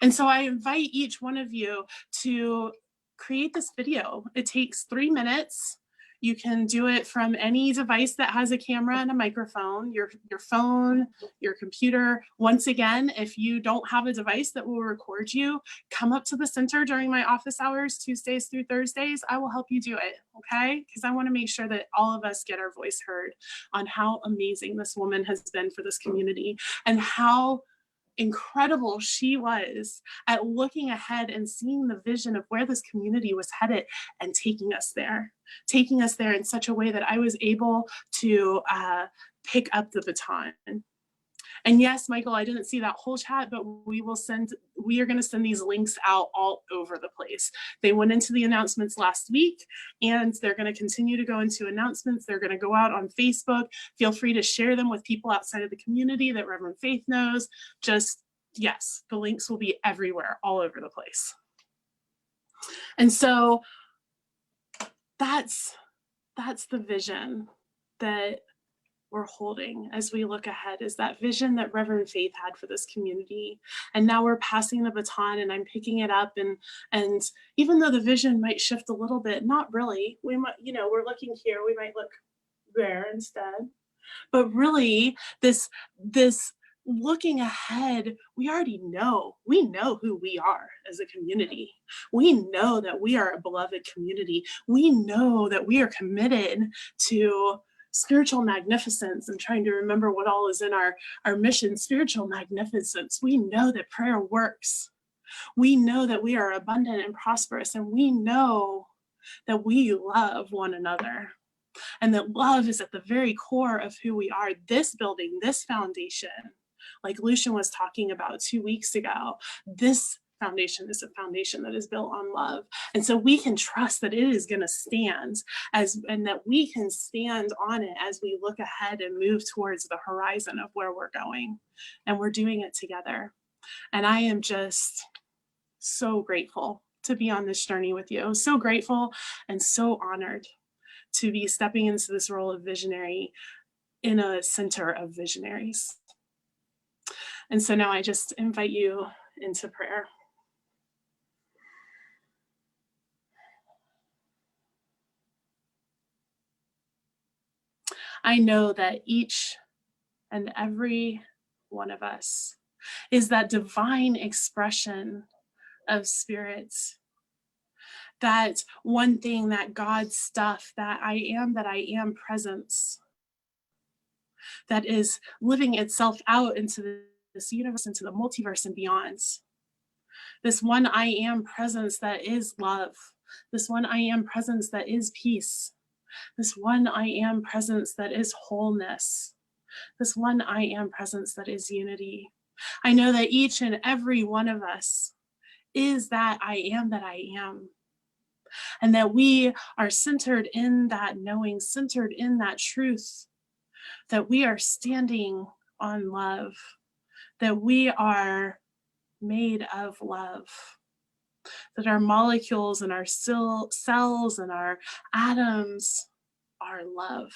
And so I invite each one of you to create this video. It takes 3 minutes. You can do it from any device that has a camera and a microphone, your phone, your computer. Once again, if you don't have a device that will record you, come up to the center during my office hours, Tuesdays through Thursdays. I will help you do it, okay? Because I want to make sure that all of us get our voice heard on how amazing this woman has been for this community and how incredible she was at looking ahead and seeing the vision of where this community was headed and taking us there in such a way that I was able to pick up the baton. And yes, Michael, I didn't see that whole chat, but we are going to send these links out all over the place. They went into the announcements last week, and they're going to continue to go into announcements. They're going to go out on Facebook. Feel free to share them with people outside of the community that Reverend Faith knows. Yes, the links will be everywhere, all over the place. And so that's the vision that we're holding as we look ahead is that vision that Reverend Faith had for this community. And now we're passing the baton and I'm picking it up. And even though the vision might shift a little bit, not really. We might, we're looking here, we might look there instead. But really, this looking ahead, we already know. We know who we are as a community. We know that we are a beloved community. We know that we are committed to spiritual magnificence and trying to remember what all is in our mission, spiritual magnificence. We know that prayer works. We know that we are abundant and prosperous, and we know that we love one another. And that love is at the very core of who we are. This building, this foundation, like Lucian was talking about 2 weeks ago, this foundation is a foundation that is built on love. And so we can trust that it is going to stand and that we can stand on it as we look ahead and move towards the horizon of where we're going. And we're doing it together. And I am just so grateful to be on this journey with you. So grateful and so honored to be stepping into this role of visionary in a center of visionaries. And so now I just invite you into prayer. I know that each and every one of us is that divine expression of spirit, that one thing, that God stuff, that I am presence, that is living itself out into this universe, into the multiverse and beyond. This one I am presence that is love. This one I am presence that is peace. This one I am presence that is wholeness. This one I am presence that is unity. I know that each and every one of us is that I am. And that we are centered in that knowing, centered in that truth, that we are standing on love, that we are made of love, that our molecules and our cells and our atoms are love.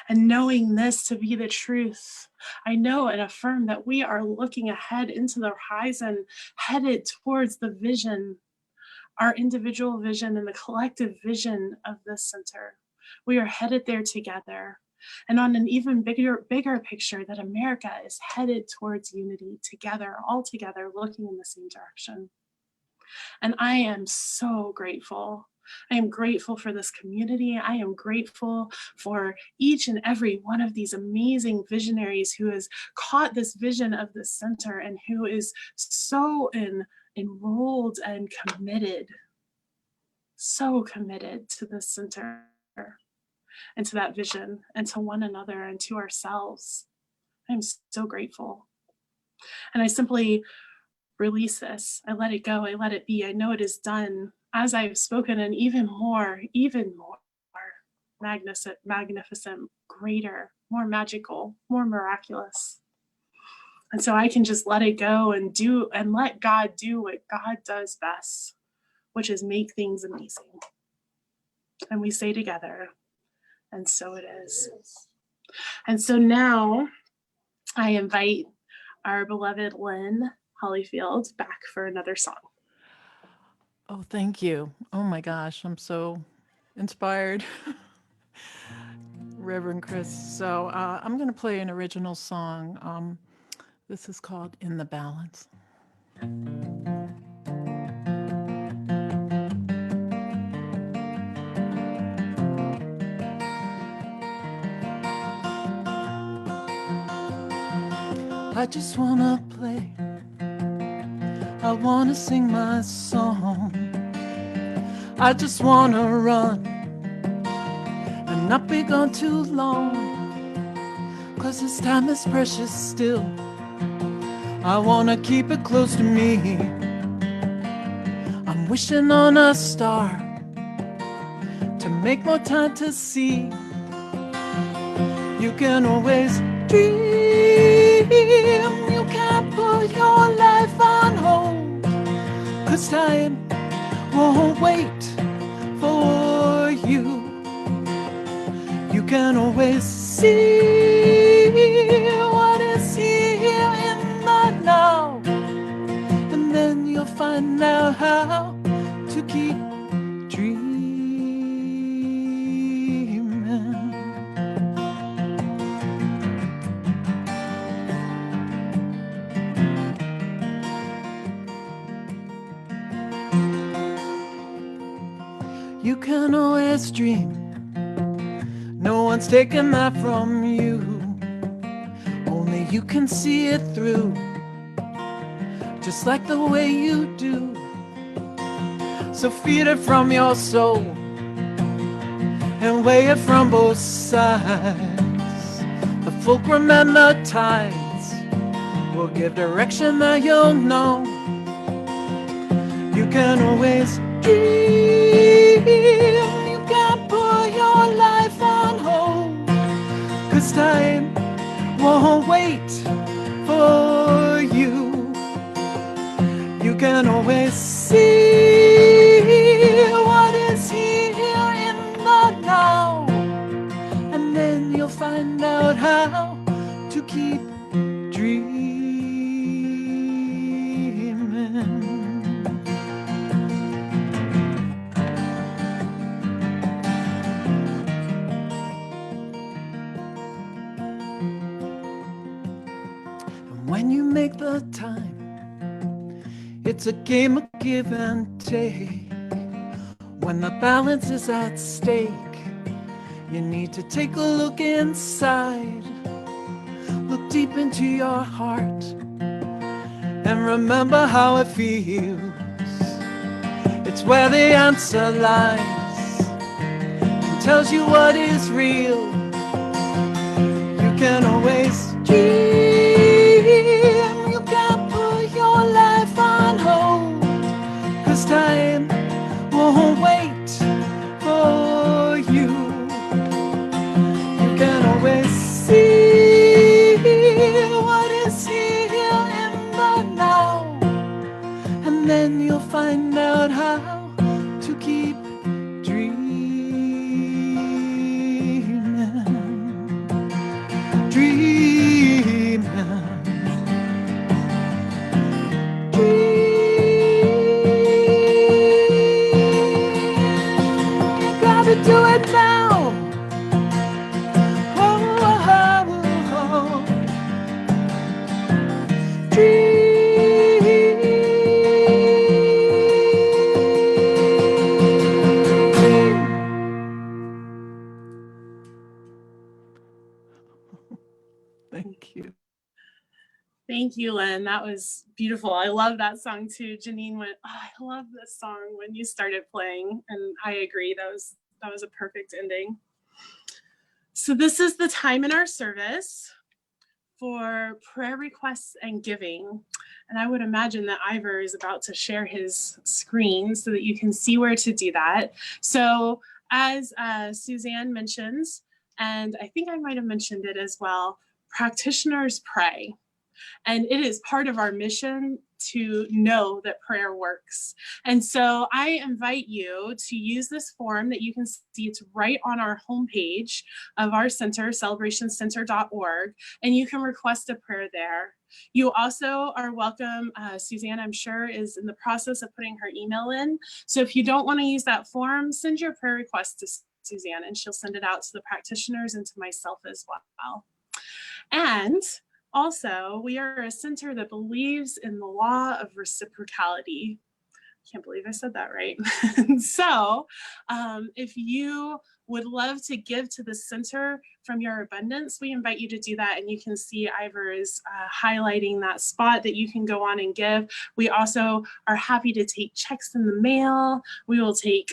And knowing this to be the truth, I know and affirm that we are looking ahead into the horizon, headed towards the vision, our individual vision and the collective vision of this center. We are headed there together. And on an even bigger picture, that America is headed towards unity together, all together, looking in the same direction. And I am so grateful. I am grateful for this community. I am grateful for each and every one of these amazing visionaries who has caught this vision of the center and who is so enrolled and committed, so committed to the center and to that vision and to one another and to ourselves. I'm so grateful. And I simply release this. I let it go. I let it be. I know it is done as I've spoken, and even more magnificent, greater, more magical, more miraculous. And so I can just let it go and let God do what God does best, which is make things amazing. And we say together, and so it is. And so now I invite our beloved Lynn Hollyfield back for another song.
Oh, thank you. Oh my gosh, I'm so inspired. Reverend Chris. So I'm going to play an original song. This is called In the Balance. I just want to play. I want to sing my song. I just want to run and not be gone too long, 'cause this time is precious still. I want to keep it close to me. I'm wishing on a star to make more time to see. You can always dream. You can't put your life on hold, 'cause time won't wait for you. You can always see what is here in the now, and then you'll find out how to keep dreaming. You can always dream. No one's taking that from you. Only you can see it through, just like the way you do. So feed it from your soul and weigh it from both sides. The fulcrum and the tides will give direction that you'll know. You can always dream. You can't put your life on hold, 'cause time won't wait for you. You can always see what is here in the now, and then you'll find out how to keep dreaming. When you make the time, it's a game of give and take. When the balance is at stake, you need to take a look inside. Look deep into your heart and remember how it feels. It's where the answer lies and tells you what is real. You can always dream. You can't put your life on hold, 'cause time won't wait for you. You can always see what is here in the now, and then you'll find out how to keep dreaming. Dreaming. To do it now. Oh, oh, oh, oh. Dream. Thank you.
Thank you, Lynn. That was beautiful. I love that song too. Janine went, oh, I love this song when you started playing, and I agree. That was a perfect ending. So this is the time in our service for prayer requests and giving. And I would imagine that Ivor is about to share his screen so that you can see where to do that. So as Suzanne mentions, and I think I might have mentioned it as well, practitioners pray. And it is part of our mission to know that prayer works. And so I invite you to use this form that you can see. It's right on our homepage of our center, celebrationcenter.org, and you can request a prayer there. You also are welcome. Suzanne, I'm sure, is in the process of putting her email in. So if you don't want to use that form, send your prayer request to Suzanne, and she'll send it out to the practitioners and to myself as well. And also, we are a center that believes in the law of reciprocality. Can't believe I said that right. So if you would love to give to the center from your abundance, we invite you to do that. And you can see Ivor is highlighting that spot that you can go on and give. We also are happy to take checks in the mail. We will take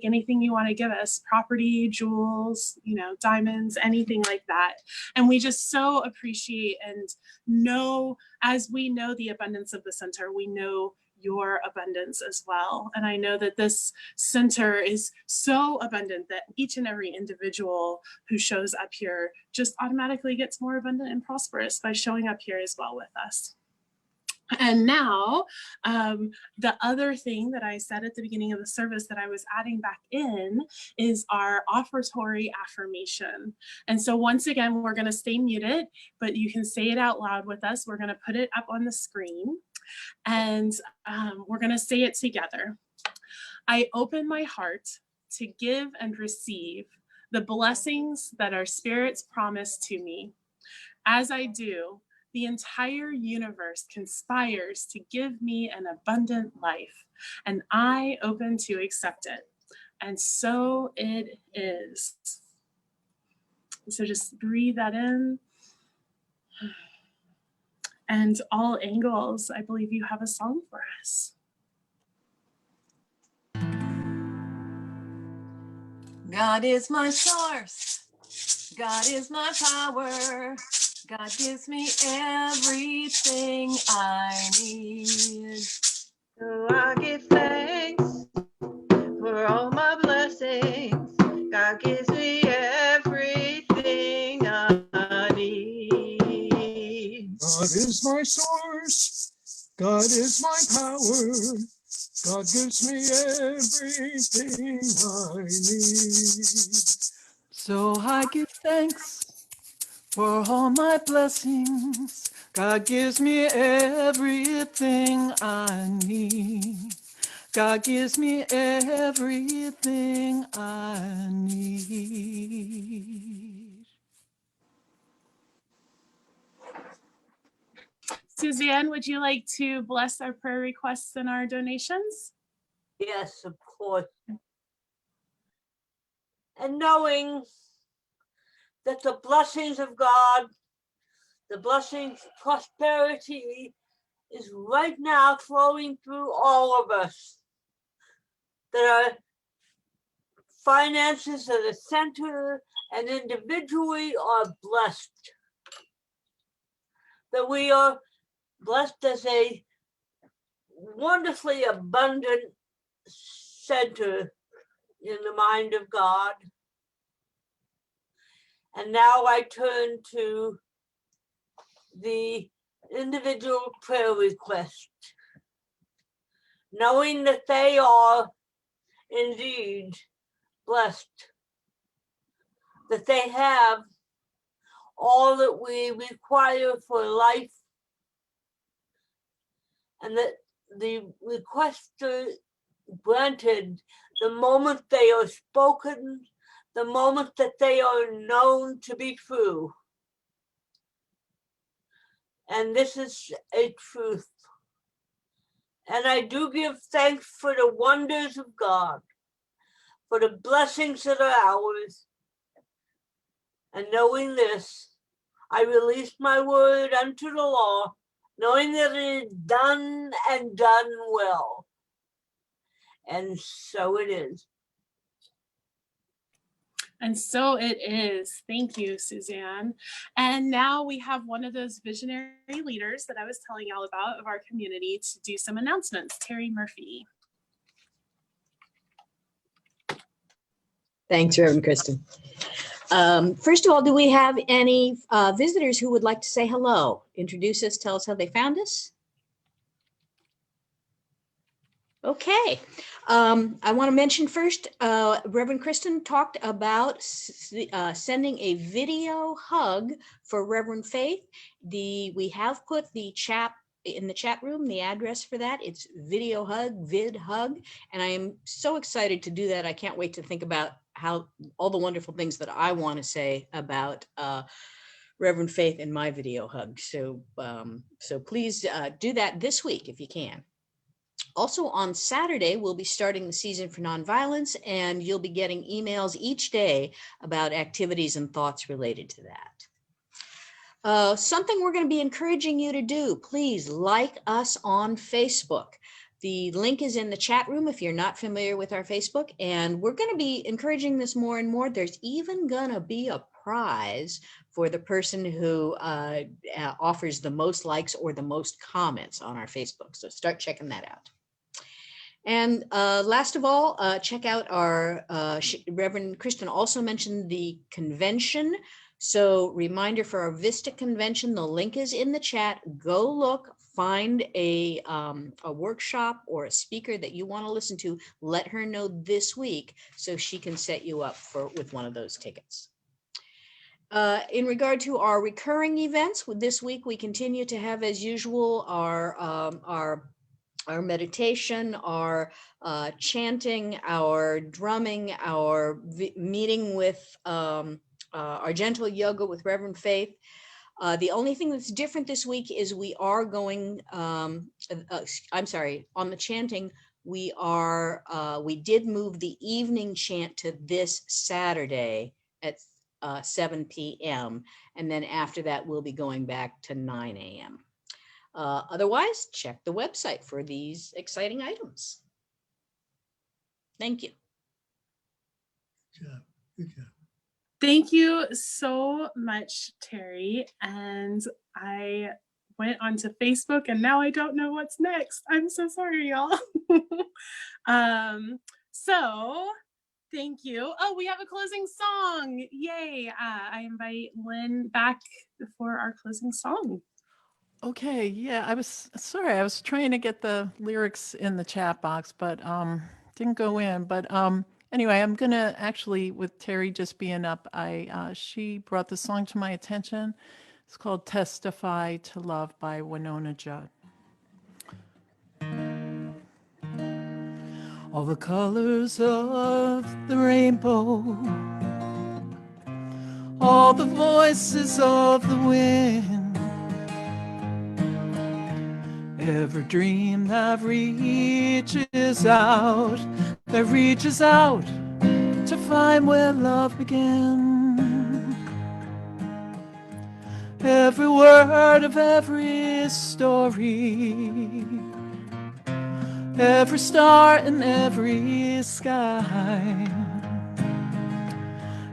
anything you want to give us, property, jewels, diamonds, anything like that. And we just so appreciate and know, as we know the abundance of the center, we know your abundance as well. And I know that this center is so abundant that each and every individual who shows up here just automatically gets more abundant and prosperous by showing up here as well with us. And now, the other thing that I said at the beginning of the service that I was adding back in is our offertory affirmation. And so once again, we're going to stay muted, but you can say it out loud with us. We're going to put it up on the screen, and we're going to say it together. I open my heart to give and receive the blessings that our spirits promise to me. As I do, the entire universe conspires to give me an abundant life, and I open to accept it. And so it is. So just breathe that in. And all angles, I believe you have a song for us.
God is my source. God is my power. God gives me everything I need.
So I give thanks for all my blessings. God gives me everything I need.
God is my source. God is my power. God gives me everything I need.
So I give thanks for all my blessings. God gives me everything I need. God gives me everything I need.
Suzanne, would you like to bless our prayer requests and our donations?
Yes, of course. And knowing that the blessings of God, the blessings, prosperity is right now flowing through all of us. That our finances at the center and individually are blessed. That we are blessed as a wonderfully abundant center in the mind of God. And now I turn to the individual prayer request, knowing that they are indeed blessed, that they have all that we require for life, and that the requests are granted the moment they are spoken, the moment that they are known to be true. And this is a truth. And I do give thanks for the wonders of God, for the blessings that are ours. And knowing this, I release my word unto the law, knowing that it is done and done well. And so it is.
And so it is. Thank you, Suzanne. And now we have one of those visionary leaders that I was telling y'all about of our community to do some announcements. Terry Murphy.
Thanks, Reverend Kristen. First of all, do we have any visitors who would like to say hello? Introduce us, tell us how they found us. Okay. I want to mention first, Reverend Kristen talked about sending a video hug for Reverend Faith. We have put the chat in the chat room, the address for that. It's video hug, vid hug. And I am so excited to do that. I can't wait to think about how all the wonderful things that I want to say about Reverend Faith in my video hug. So, so please do that this week if you can. Also on Saturday, we'll be starting the Season for Nonviolence, and you'll be getting emails each day about activities and thoughts related to that. Something we're going to be encouraging you to do, please like us on Facebook. The link is in the chat room if you're not familiar with our Facebook, and we're going to be encouraging this more and more. There's even going to be a prize for the person who offers the most likes or the most comments on our Facebook. So start checking that out. And last of all, check out our, Reverend Kristen also mentioned the convention. So reminder for our Vista convention, the link is in the chat. Go look find a workshop or a speaker that you want to listen to, let her know this week so she can set you up with one of those tickets. In regard to our recurring events, this week we continue to have, as usual, our meditation, our chanting, our drumming, our meeting with our gentle yoga with Reverend Faith. The only thing that's different this week is we are going, on the chanting, we did move the evening chant to this Saturday at 7 p.m. And then after that, we'll be going back to 9 a.m. Otherwise, check the website for these exciting items. Thank you.
Good job. Good job.
Thank you so much, Terry. And I went onto Facebook and now I don't know what's next. I'm so sorry, y'all. So thank you. Oh, we have a closing song. Yay. I invite Lynn back for our closing song.
Okay, yeah, I was trying to get the lyrics in the chat box, but didn't go in. But anyway, I'm gonna actually, with Terry just being up, she brought the song to my attention. It's called "Testify to Love" by Winona Judd. All the colors of the rainbow, all the voices of the wind, every dream that reaches out to find where love began. Every word of every story, every star in every sky,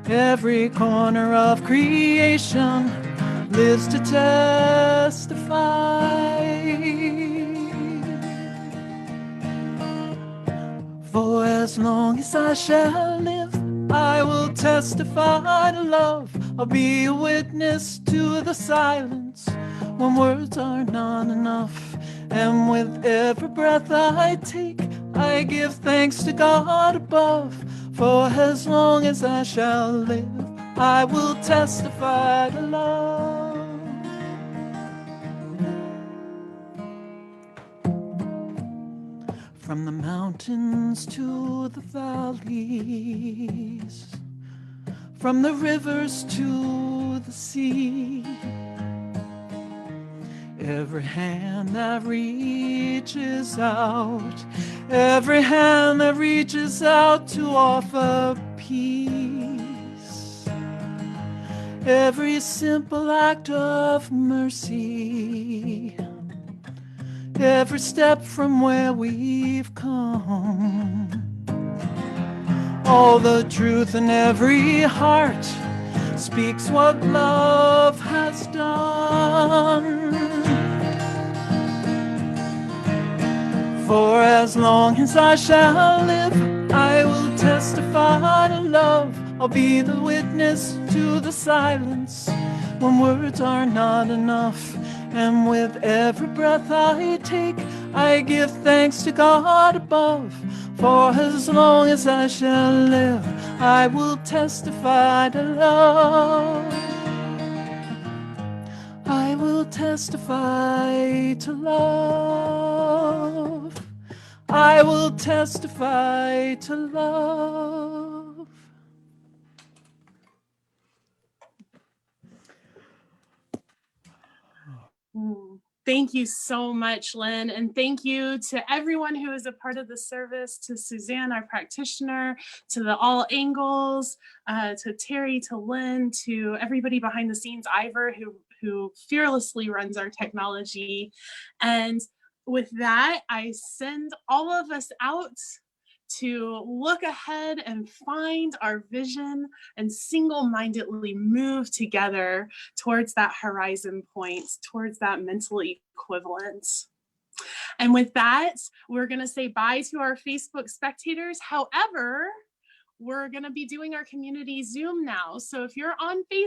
every corner of creation lives to testify. For as long as I shall live, I will testify to love. I'll be a witness to the silence when words are not enough. And with every breath I take, I give thanks to God above. For as long as I shall live, I will testify to love. From the mountains to the valleys, from the rivers to the sea, every hand that reaches out, every hand that reaches out to offer peace, every simple act of mercy, every step from where we've come, all the truth in every heart speaks what love has done. For as long as I shall live, I will testify to love. I'll be the witness to the silence when words are not enough. And with every breath I take, I give thanks to God above. For as long as I shall live, I will testify to love. I will testify to love. I will testify to love.
Thank you so much, Lynn. And thank you to everyone who is a part of the service, to Suzanne, our practitioner, to the All Angles, to Terry, to Lynn, to everybody behind the scenes, Ivor, who fearlessly runs our technology. And with that, I send all of us out to look ahead and find our vision and single-mindedly move together towards that horizon point, towards that mental equivalent. And with that, we're going to say bye to our Facebook spectators. However, we're going to be doing our community Zoom now. So if you're on Facebook,